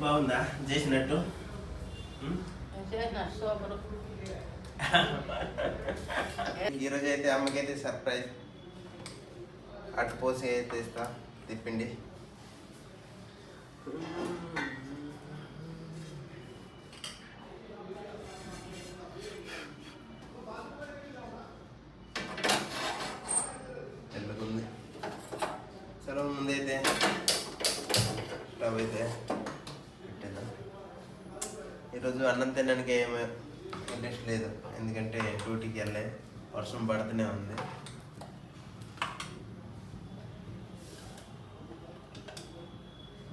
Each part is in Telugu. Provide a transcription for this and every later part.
బాగుందా చేసినట్టు? ఈరోజు అయితే అమ్మకైతే సర్ప్రైజ్ అటుపోసి అయితే ఇస్తా తిప్పిండి. తెల్లగుంది. సరే ముందైతే స్టవ్ అయితే పెట్టేదా. ఈరోజు అన్నం తినడానికి ఏమీ ఇంట్రెస్ట్ లేదు, ఎందుకంటే డ్యూటీకి వెళ్ళే వర్షం పడుతూనే ఉంది.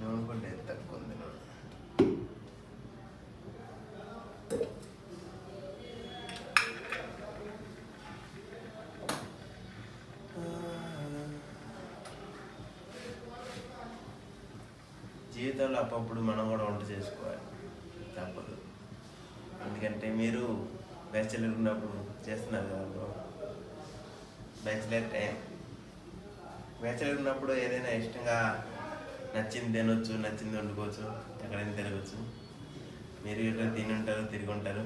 నూనె కూడా తక్కువ ఉంది. నూనె జీవితంలో అప్పుడప్పుడు మనం కూడా వంట చేసుకోవాలి, తప్పదు. ఎందుకంటే మీరు బ్యాచిలర్ ఉన్నప్పుడు చేస్తున్నారు కదా బ్రో. బ్యాచిలర్ ఉన్నప్పుడు ఏదైనా ఇష్టంగా నచ్చింది తినొచ్చు, నచ్చింది వండుకోవచ్చు, ఎక్కడైనా తిరగచ్చు. మీరు ఇక్కడ తిని ఉంటారు, తిరిగి ఉంటారు.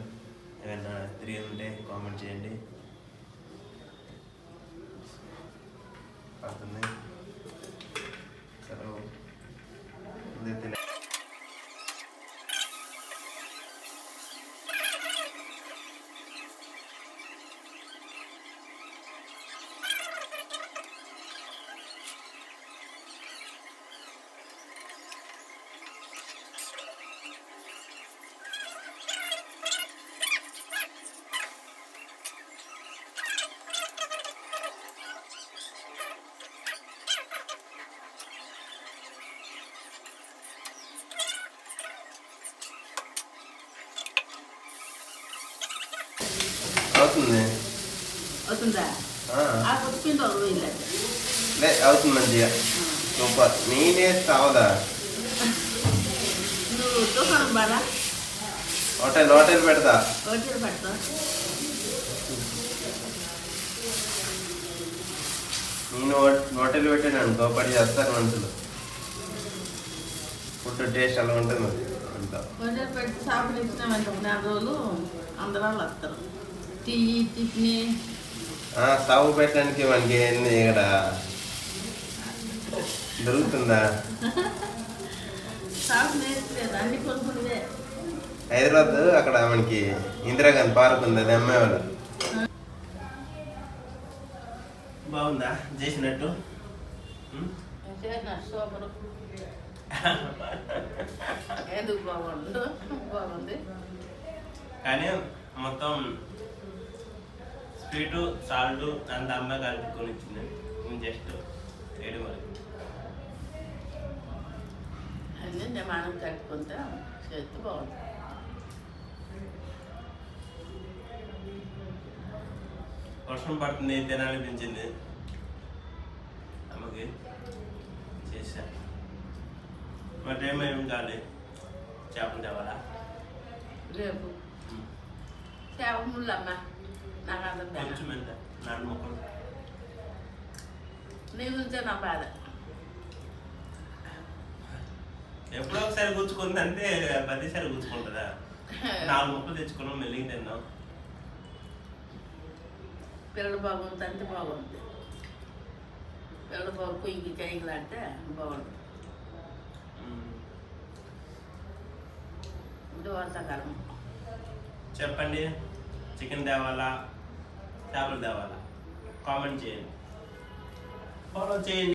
ఏమైనా తిరిగి ఉంటే కామెంట్ చేయండి. పడుతుంది సరే తిన. అవుతుంది అవుతుంది మంచిగా సూపర్. నేనే కావదా హోటల్ హోటల్ పెడతా. నేను హోటల్ పెట్టాను అనుకో, పడి చేస్తారు మనుషులు. ఫుడ్ టేస్ట్ అలా ఉంటుంది మరి అంతా. సాగు పెట్టడానికి మనకి ఏంది ఇక్కడ దొరుకుతుందా? హైదరాబాద్ అక్కడ మనకి ఇందిరాగాంధీ పార్క్ ఉంది, అది అమ్మేవాళ్ళు. బాగుందా చేసినట్టు? కానీ మొత్తం స్వీటు సాల్ట్ అంత అమ్మ కలుపుకొని ఇచ్చింది. జస్ట్ ఏడు మరి అన్నీ మనం కట్టుకుంటే చేస్తూ బాగుంది. వర్షం పడుతుంది, తినాలనిపించింది అమ్మకి, చేసా. మరి ఏమేమి కావాలి? చేపలు తేవాలా రేపు? చేప ముళ్ళమ్మ కొంచెం ఎంత 4 ముక్కలు. నీ గురించే నా బాధ. ఎప్పుడో ఒకసారి కూర్చుకుంది అంటే 10 సార్లు కూర్చుకుంటుందా? 4 ముక్కలు తెచ్చుకున్నాం, మెల్లిగి తిన్నాం. పిల్లలు బాగుంది అంటే బాగుంది. పిల్లలు బాగు పొయ్యికి చేయగలంటే బాగుంటుంది. ఇది వర్షాకాలం. చెప్పండి, చికెన్ తేవాలా, చేపలు తేవాలా? కామెంట్ చేయండి, ఫాలో చేయండి.